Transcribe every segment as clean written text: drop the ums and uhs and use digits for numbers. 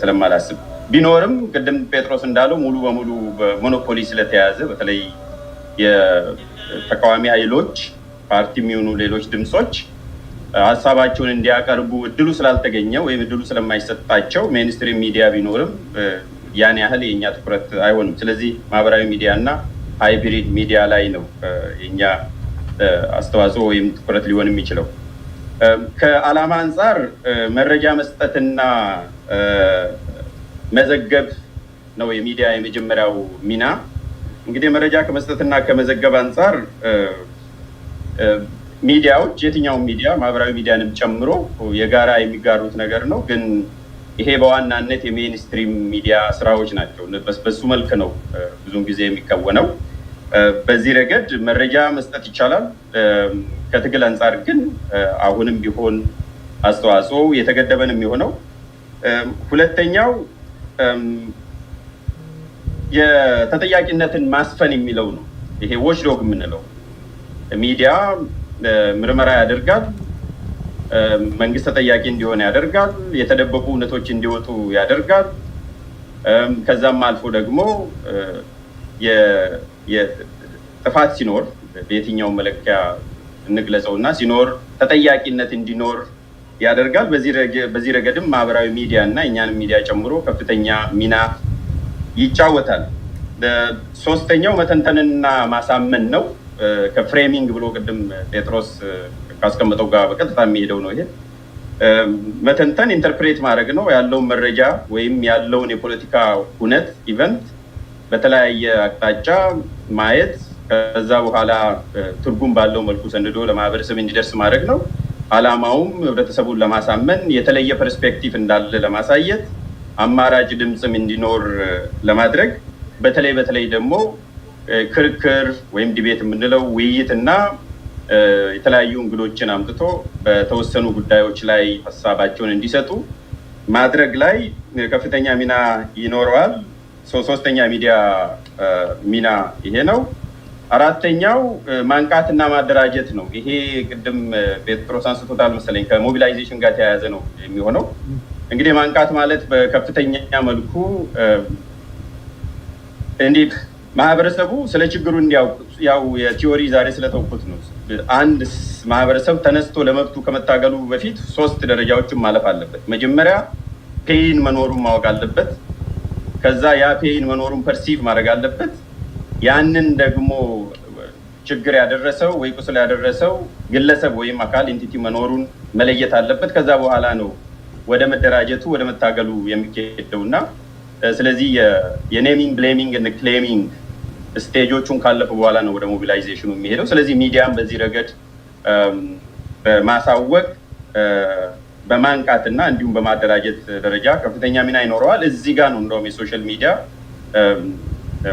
ስለማላስብ ቢኖርም ቅድም ጴጥሮስ እንዳለው ሙሉ በሙሉ በሞኖፖሊ ስለተያዘ በተለይ የተቃዋሚ ኃይሎች ፓርቲ የሚሆኑ ሌሎች ድምጾች ሀሳባቸውን እንዲያቀርቡ እድሉ ስላልተገኘ ወይም እድሉ ስለማይሰጣቸው ሜንስትሪም ሚዲያ ቢኖርም ያን ያህል የኛ ትኩረት አይሆንም። ስለዚህ ማህበራዊ ሚዲያ እና ሃይብሪድ ሚዲያ ላይ ነው የኛ አስተዋጽኦ ወይም ትኩረት ሊሆን የሚችለው። ከዓላማ አንጻር መረጃ መስጠትና መዘገብ ነው የሚዲያ የመጀመሪያው ሚና። እንግዲህ መረጃ ከመስጠትና ከመዘገብ አንጻር ሚዲያዎች የትኛውም ሚዲያ ማህበራዊ ሚዲያንም ጨምሮ የጋራ የሚጋሩት ነገር ነው። ግን ይሄ በዋናነት የሜንስትሪም ሚዲያ ስራዎች ናቸው። በሱ መልክ ነው ብዙውን ጊዜ የሚከወነው። በዚህ ረገድ መረጃ መስጠት ይቻላል። ከትግል አንጻር ግን አሁንም ቢሆን አስተዋጽኦ የተገደበን የሚሆነው። ሁለተኛው የተጠያቂነትን ማስፈን የሚለው ነው። ይሄ ዎችዶግ የምንለው ሚዲያ ምርመራ ያደርጋል፣ መንግስት ተጠያቂ እንዲሆን ያደርጋል፣ የተደበቁ እውነቶች እንዲወጡ ያደርጋል። ከዛም አልፎ ደግሞ ጥፋት ሲኖር በየትኛው መለኪያ እንግለጸው እና ሲኖር ተጠያቂነት እንዲኖር ያደርጋል። በዚህ ረገድም ማህበራዊ ሚዲያ እና እኛንም ሚዲያ ጨምሮ ከፍተኛ ሚና ይጫወታል። ሶስተኛው መተንተንና ማሳመን ነው። ከፍሬሚንግ ብሎ ቅድም ጴጥሮስ ካስቀመጠው ጋር በቀጥታ የሚሄደው ነው። ይሄ መተንተን ኢንተርፕሬት ማድረግ ነው። ያለውን መረጃ ወይም ያለውን የፖለቲካ እውነት ኢቨንት በተለያየ አቅጣጫ ማየት፣ ከዛ በኋላ ትርጉም ባለው መልኩ ሰንዶ ለማህበረሰብ እንዲደርስ ማድረግ ነው። ዓላማውም ህብረተሰቡን ለማሳመን፣ የተለየ ፐርስፔክቲቭ እንዳለ ለማሳየት፣ አማራጭ ድምፅም እንዲኖር ለማድረግ፣ በተለይ ደግሞ ክርክር ወይም ዲቤት የምንለው ውይይት እና የተለያዩ እንግዶችን አምጥቶ በተወሰኑ ጉዳዮች ላይ ሀሳባቸውን እንዲሰጡ ማድረግ ላይ ከፍተኛ ሚና ይኖረዋል። ሶስተኛ ሚዲያ ሚና ይሄ ነው። አራተኛው ማንቃትና ማደራጀት ነው። ይሄ ቅድም ጴጥሮስ አንስቶታል መሰለኝ፣ ከሞቢላይዜሽን ጋር ተያያዘ ነው የሚሆነው። እንግዲህ ማንቃት ማለት በከፍተኛ መልኩ እንዴት ማህበረሰቡ ስለ ችግሩ እንዲያውቅ፣ ያው የቲዮሪ ዛሬ ስለተውኩት ነው። አንድ ማህበረሰብ ተነስቶ ለመብቱ ከመታገሉ በፊት 3 ደረጃዎችን ማለፍ አለበት። መጀመሪያ ፔይን መኖሩን ማወቅ አለበት። ከዛ ያ ፔይን መኖሩን ፐርሲቭ ማድረግ አለበት። ያንን ደግሞ ችግር ያደረሰው ወይ ቁስል ያደረሰው ግለሰብ ወይም አካል ኢንቲቲ መኖሩን መለየት አለበት። ከዛ በኋላ ነው ወደ መደራጀቱ ወደ መታገሉ የሚካሄደው እና ስለዚህ የኔሚንግ ብሌሚንግ እና ክሌሚንግ ስቴጆቹን ካለፈ በኋላ ነው ወደ ሞቢላይዜሽኑ የሚሄደው። ስለዚህ ሚዲያም በዚህ ረገድ በማሳወቅ በማንቃትና እንዲሁም በማደራጀት ደረጃ ከፍተኛ ሚና ይኖረዋል። እዚህ ጋር ነው እንደውም የሶሻል ሚዲያ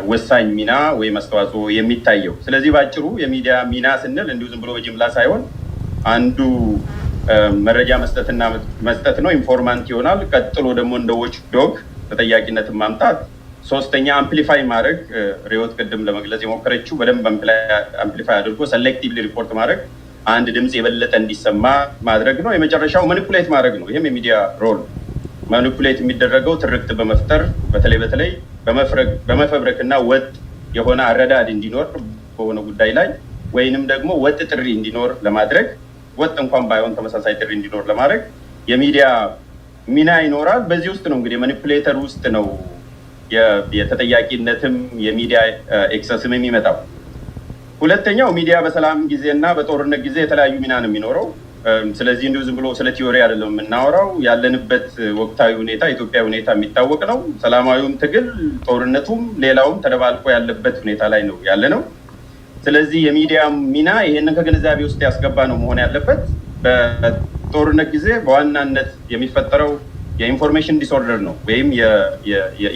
ወሳኝ ሚና ወይም አስተዋጽኦ የሚታየው። ስለዚህ ባጭሩ የሚዲያ ሚና ስንል እንዲሁ ዝም ብሎ በጅምላ ሳይሆን አንዱ መረጃ መስጠት ነው፣ ኢንፎርማንት ይሆናል። ቀጥሎ ደግሞ እንደ ዎች ዶግ ተጠያቂነትን ማምጣት፣ ሶስተኛ አምፕሊፋይ ማድረግ፣ ሪዮት ቅድም ለመግለጽ የሞከረችው በደንብ አምፕሊፋይ አድርጎ ሰሌክቲቭሊ ሪፖርት ማድረግ፣ አንድ ድምፅ የበለጠ እንዲሰማ ማድረግ ነው። የመጨረሻው ማኒፑሌት ማድረግ ነው። ይህም የሚዲያ ሮል ማኒፑሌት የሚደረገው ትርክት በመፍጠር በተለይ በመፈብረክ እና ወጥ የሆነ አረዳድ እንዲኖር በሆነ ጉዳይ ላይ ወይንም ደግሞ ወጥ ጥሪ እንዲኖር ለማድረግ፣ ወጥ እንኳን ባይሆን ተመሳሳይ ጥሪ እንዲኖር ለማድረግ የሚዲያ ሚና ይኖራል። በዚህ ውስጥ ነው እንግዲህ ማኒፑሌተር ውስጥ ነው የተጠያቂነትም የሚዲያ ኤክሰስም የሚመጣው። ሁለተኛው ሚዲያ በሰላም ጊዜ እና በጦርነት ጊዜ የተለያዩ ሚና ነው የሚኖረው። ስለዚህ እንዲሁ ዝም ብሎ ስለ ቲዮሪ አይደለም የምናወራው። ያለንበት ወቅታዊ ሁኔታ የኢትዮጵያ ሁኔታ የሚታወቅ ነው። ሰላማዊውም ትግል ጦርነቱም ሌላውም ተደባልቆ ያለበት ሁኔታ ላይ ነው ያለ ነው። ስለዚህ የሚዲያ ሚና ይሄንን ከግንዛቤ ውስጥ ያስገባ ነው መሆን ያለበት። በጦርነት ጊዜ በዋናነት የሚፈጠረው የኢንፎርሜሽን ዲስኦርደር ነው ወይም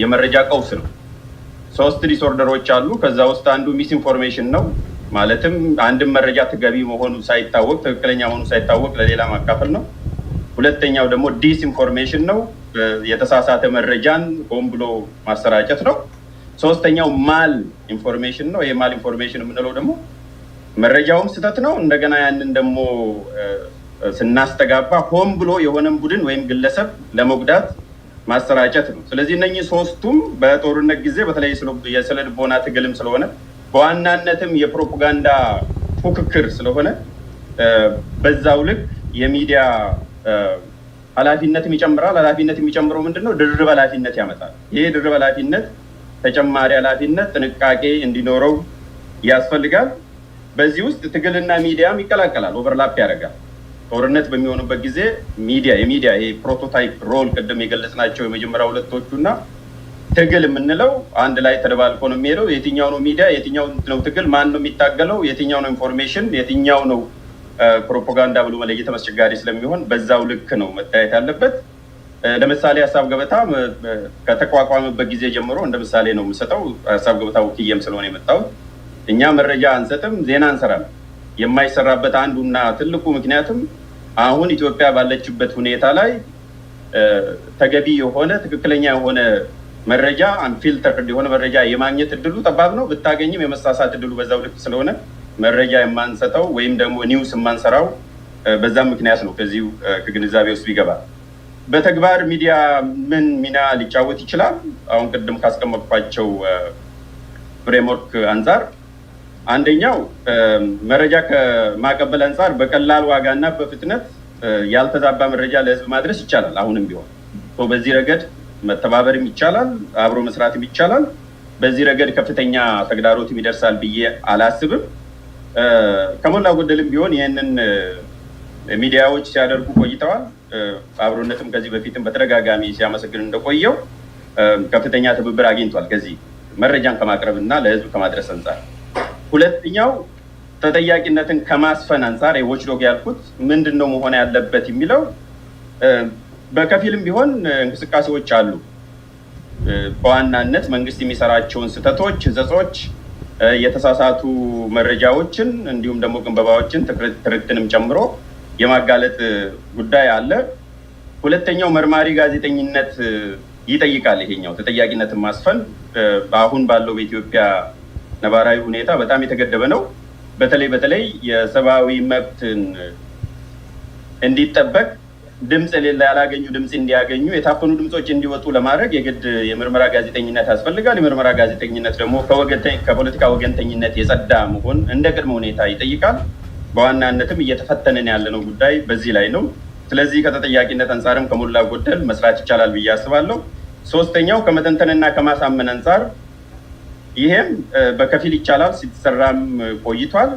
የመረጃ ቀውስ ነው። 3 ዲስኦርደሮች አሉ። ከዛ ውስጥ አንዱ ሚስ ኢንፎርሜሽን ነው። ማለትም አንድም መረጃ ተገቢ መሆኑ ሳይታወቅ፣ ትክክለኛ መሆኑ ሳይታወቅ ለሌላ ማካፈል ነው። ሁለተኛው ደግሞ ዲስኢንፎርሜሽን ነው፣ የተሳሳተ መረጃን ሆን ብሎ ማሰራጨት ነው። ሶስተኛው ማል ኢንፎርሜሽን ነው። ይሄ ማል ኢንፎርሜሽን የምንለው ደግሞ መረጃውም ስህተት ነው። እንደገና ያንን ደግሞ ስናስተጋባ ሆን ብሎ የሆነን ቡድን ወይም ግለሰብ ለመጉዳት ማሰራጨት ነው። ስለዚህ እነኚህ ሶስቱም በጦርነት ጊዜ በተለይ የስነ ልቦና ትግልም ስለሆነ በዋናነትም የፕሮፓጋንዳ ፉክክር ስለሆነ በዛው ልክ የሚዲያ ኃላፊነትም ይጨምራል። ኃላፊነት የሚጨምረው ምንድነው? ድርብ ኃላፊነት ያመጣል። ይሄ ድርብ ኃላፊነት ተጨማሪ ኃላፊነት ጥንቃቄ እንዲኖረው ያስፈልጋል። በዚህ ውስጥ ትግልና ሚዲያም ይቀላቀላል፣ ኦቨርላፕ ያደርጋል። ጦርነት በሚሆኑበት ጊዜ የሚዲያ ይሄ ፕሮቶታይፕ ሮል ቅድም የገለጽናቸው የመጀመሪያ ሁለቶቹና ትግል የምንለው አንድ ላይ ተደባልቆ ነው የሚሄደው። የትኛው ነው ሚዲያ፣ የትኛው ነው ትግል፣ ማን ነው የሚታገለው፣ የትኛው ነው ኢንፎርሜሽን፣ የትኛው ነው ፕሮፓጋንዳ ብሎ መለየት አስቸጋሪ ስለሚሆን በዛው ልክ ነው መታየት ያለበት። ለምሳሌ ሀሳብ ገበታ ከተቋቋመበት ጊዜ ጀምሮ እንደ ምሳሌ ነው የምሰጠው። ሀሳብ ገበታ ወክዬም ስለሆነ የመጣሁት እኛ መረጃ አንሰጥም፣ ዜና እንሰራለን። የማይሰራበት አንዱና ትልቁ ምክንያትም አሁን ኢትዮጵያ ባለችበት ሁኔታ ላይ ተገቢ የሆነ ትክክለኛ የሆነ መረጃ አንፊልተርድ የሆነ መረጃ የማግኘት እድሉ ጠባብ ነው። ብታገኝም የመሳሳት እድሉ በዛው ልክ ስለሆነ መረጃ የማንሰጠው ወይም ደግሞ ኒውስ የማንሰራው በዛም ምክንያት ነው። ከዚሁ ከግንዛቤ ውስጥ ይገባል። በተግባር ሚዲያ ምን ሚና ሊጫወት ይችላል? አሁን ቅድም ካስቀመጥኳቸው ፍሬምወርክ አንጻር አንደኛው መረጃ ከማቀበል አንጻር በቀላል ዋጋና በፍጥነት ያልተዛባ መረጃ ለህዝብ ማድረስ ይቻላል። አሁንም ቢሆን በዚህ ረገድ መተባበርም ይቻላል፣ አብሮ መስራትም ይቻላል። በዚህ ረገድ ከፍተኛ ተግዳሮትም ይደርሳል ብዬ አላስብም። ከሞላ ጎደልም ቢሆን ይህንን ሚዲያዎች ሲያደርጉ ቆይተዋል። አብሮነትም ከዚህ በፊትም በተደጋጋሚ ሲያመሰግን እንደቆየው ከፍተኛ ትብብር አግኝቷል ከዚህ መረጃን ከማቅረብ እና ለህዝብ ከማድረስ አንጻር። ሁለተኛው ተጠያቂነትን ከማስፈን አንጻር የዎችዶግ ያልኩት ምንድን ነው መሆን ያለበት የሚለው በከፊልም ቢሆን እንቅስቃሴዎች አሉ። በዋናነት መንግስት የሚሰራቸውን ስህተቶች፣ ህጸጾች፣ የተሳሳቱ መረጃዎችን እንዲሁም ደግሞ ግንበባዎችን ትርክትንም ጨምሮ የማጋለጥ ጉዳይ አለ። ሁለተኛው መርማሪ ጋዜጠኝነት ይጠይቃል። ይሄኛው ተጠያቂነትን ማስፈን አሁን ባለው በኢትዮጵያ ነባራዊ ሁኔታ በጣም የተገደበ ነው። በተለይ የሰብአዊ መብትን እንዲጠበቅ ድምፅ ያላገኙ ድምፅ እንዲያገኙ፣ የታፈኑ ድምፆች እንዲወጡ ለማድረግ የግድ የምርመራ ጋዜጠኝነት ያስፈልጋል። የምርመራ ጋዜጠኝነት ደግሞ ከፖለቲካ ወገንተኝነት የጸዳ መሆን እንደ ቅድመ ሁኔታ ይጠይቃል። በዋናነትም እየተፈተነን ያለነው ጉዳይ በዚህ ላይ ነው። ስለዚህ ከተጠያቂነት አንጻርም ከሞላ ጎደል መስራት ይቻላል ብዬ አስባለሁ። ሶስተኛው ከመተንተንና ከማሳመን አንጻር ይሄም በከፊል ይቻላል፣ ሲሰራም ቆይቷል።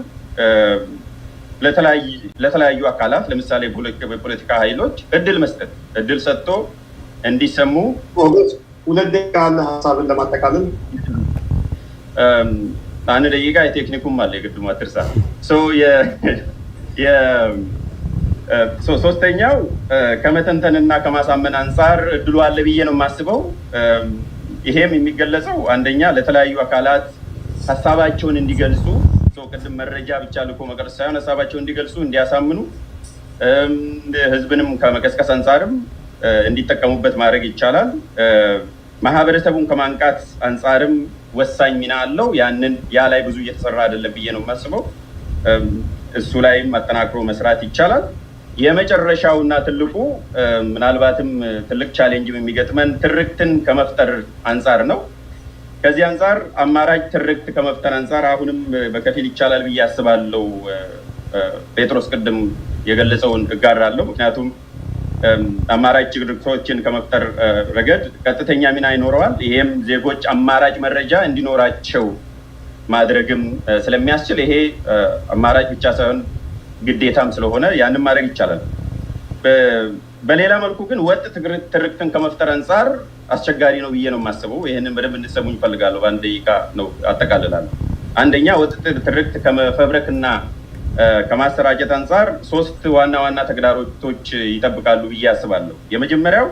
ለተለያዩ አካላት ለምሳሌ የፖለቲካ ኃይሎች እድል መስጠት፣ እድል ሰጥቶ እንዲሰሙ። ሁለት ደቂቃ ያለ ሀሳብን ለማጠቃለል አንድ ደቂቃ የቴክኒኩም አለ የግድሙ አትርሳ። ሶስተኛው ከመተንተንና ከማሳመን አንጻር እድሉ አለ ብዬ ነው የማስበው። ይሄም የሚገለጸው አንደኛ ለተለያዩ አካላት ሀሳባቸውን እንዲገልጹ፣ ቅድም መረጃ ብቻ ልኮ መቅረጽ ሳይሆን ሀሳባቸውን እንዲገልጹ፣ እንዲያሳምኑ፣ ህዝብንም ከመቀስቀስ አንጻርም እንዲጠቀሙበት ማድረግ ይቻላል። ማህበረሰቡን ከማንቃት አንጻርም ወሳኝ ሚና አለው። ያ ላይ ብዙ እየተሰራ አይደለም ብዬ ነው የማስበው። እሱ ላይም አጠናክሮ መስራት ይቻላል። የመጨረሻው እና ትልቁ ምናልባትም ትልቅ ቻሌንጅም የሚገጥመን ትርክትን ከመፍጠር አንጻር ነው። ከዚህ አንጻር አማራጭ ትርክት ከመፍጠር አንጻር አሁንም በከፊል ይቻላል ብዬ አስባለሁ። ጴጥሮስ ቅድም የገለጸውን እጋራለሁ። ምክንያቱም አማራጭ ትርክቶችን ከመፍጠር ረገድ ቀጥተኛ ሚና ይኖረዋል። ይሄም ዜጎች አማራጭ መረጃ እንዲኖራቸው ማድረግም ስለሚያስችል ይሄ አማራጭ ብቻ ሳይሆን ግዴታም ስለሆነ ያንን ማድረግ ይቻላል። በሌላ መልኩ ግን ወጥ ትርክትን ከመፍጠር አንጻር አስቸጋሪ ነው ብዬ ነው የማስበው። ይህንን በደንብ እንድትሰሙኝ እፈልጋለሁ። በአንድ ደቂቃ ነው አጠቃልላለሁ። አንደኛ ወጥ ትርክት ከመፈብረክ እና ከማሰራጨት አንጻር ሶስት ዋና ዋና ተግዳሮቶች ይጠብቃሉ ብዬ አስባለሁ። የመጀመሪያው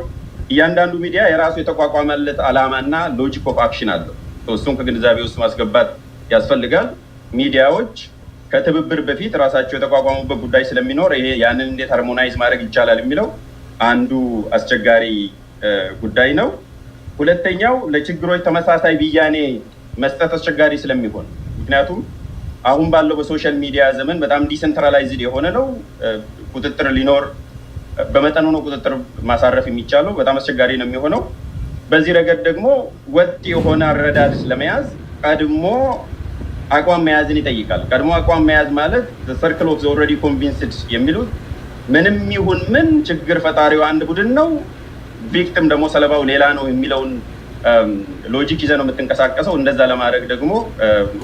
እያንዳንዱ ሚዲያ የራሱ የተቋቋመለት ዓላማና ሎጂክ ኦፍ አክሽን አለው። እሱን ከግንዛቤ ውስጥ ማስገባት ያስፈልጋል። ሚዲያዎች ከትብብር በፊት ራሳቸው የተቋቋሙበት ጉዳይ ስለሚኖር ይሄ ያንን እንዴት ሃርሞናይዝ ማድረግ ይቻላል የሚለው አንዱ አስቸጋሪ ጉዳይ ነው። ሁለተኛው ለችግሮች ተመሳሳይ ብያኔ መስጠት አስቸጋሪ ስለሚሆን፣ ምክንያቱም አሁን ባለው በሶሻል ሚዲያ ዘመን በጣም ዲሰንትራላይዝድ የሆነ ነው። ቁጥጥር ሊኖር በመጠኑ ነው ቁጥጥር ማሳረፍ የሚቻለው። በጣም አስቸጋሪ ነው የሚሆነው። በዚህ ረገድ ደግሞ ወጥ የሆነ አረዳድ ለመያዝ ቀድሞ አቋም መያዝን ይጠይቃል። ቀድሞ አቋም መያዝ ማለት ሰርክል ኦፍ ኦልሬዲ ኮንቪንስድ የሚሉት ምንም ይሁን ምን ችግር ፈጣሪው አንድ ቡድን ነው፣ ቪክቲም ደግሞ ሰለባው ሌላ ነው የሚለውን ሎጂክ ይዘህ ነው የምትንቀሳቀሰው። እንደዛ ለማድረግ ደግሞ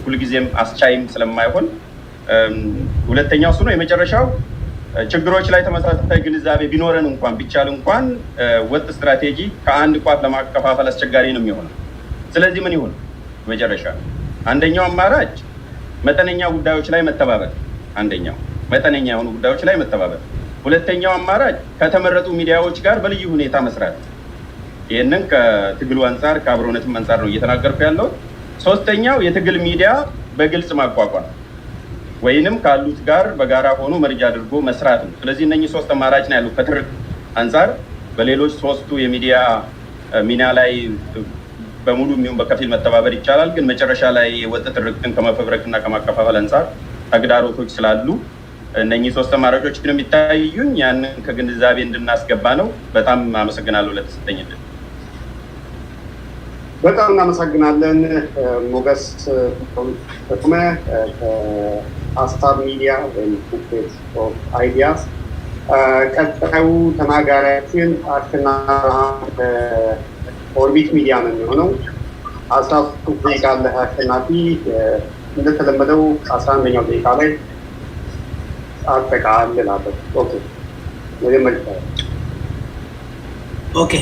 ሁልጊዜም አስቻይም ስለማይሆን ሁለተኛው እሱ ነው። የመጨረሻው ችግሮች ላይ ተመሳሳይ ግንዛቤ ቢኖረን እንኳን ቢቻል እንኳን ወጥ ስትራቴጂ ከአንድ ቋት ለማከፋፈል አስቸጋሪ ነው የሚሆነው። ስለዚህ ምን ይሁን? መጨረሻ አንደኛው አማራጭ መጠነኛ ጉዳዮች ላይ መተባበር፣ አንደኛው መጠነኛ የሆኑ ጉዳዮች ላይ መተባበር። ሁለተኛው አማራጭ ከተመረጡ ሚዲያዎች ጋር በልዩ ሁኔታ መስራት። ይህንን ከትግሉ አንጻር ከአብሮነትም አንጻር ነው እየተናገርኩ ያለው። ሶስተኛው የትግል ሚዲያ በግልጽ ማቋቋም ወይንም ካሉት ጋር በጋራ ሆኖ መርጃ አድርጎ መስራት ነው። ስለዚህ እነኚህ ሶስት አማራጭ ነው ያሉት ከትርክ አንጻር። በሌሎች ሶስቱ የሚዲያ ሚና ላይ በሙሉ የሚሆን በከፊል መተባበር ይቻላል። ግን መጨረሻ ላይ ወጥ ትርክትን ከመፈብረክና ከማከፋፈል አንጻር ተግዳሮቶች ስላሉ እነኚህ ሶስት አማራጮች ግን የሚታዩኝ ያንን ከግንዛቤ እንድናስገባ ነው። በጣም አመሰግናለሁ ለተሰጠኝ ዕድል። በጣም እናመሰግናለን ሞገስ ተሾመ ከሀሳብ ሚዲያ ወይም ቡኬት ኦፍ አይዲያስ። ቀጣዩ ተናጋሪያችን አሸናፊ ኦርቢት ሚዲያ ነው የሚሆነው። 13 ደቂቃ አለህ አሸናፊ። እንደተለመደው 11ኛው ደቂቃ ላይ አጠቃልላለሁ። ኦኬ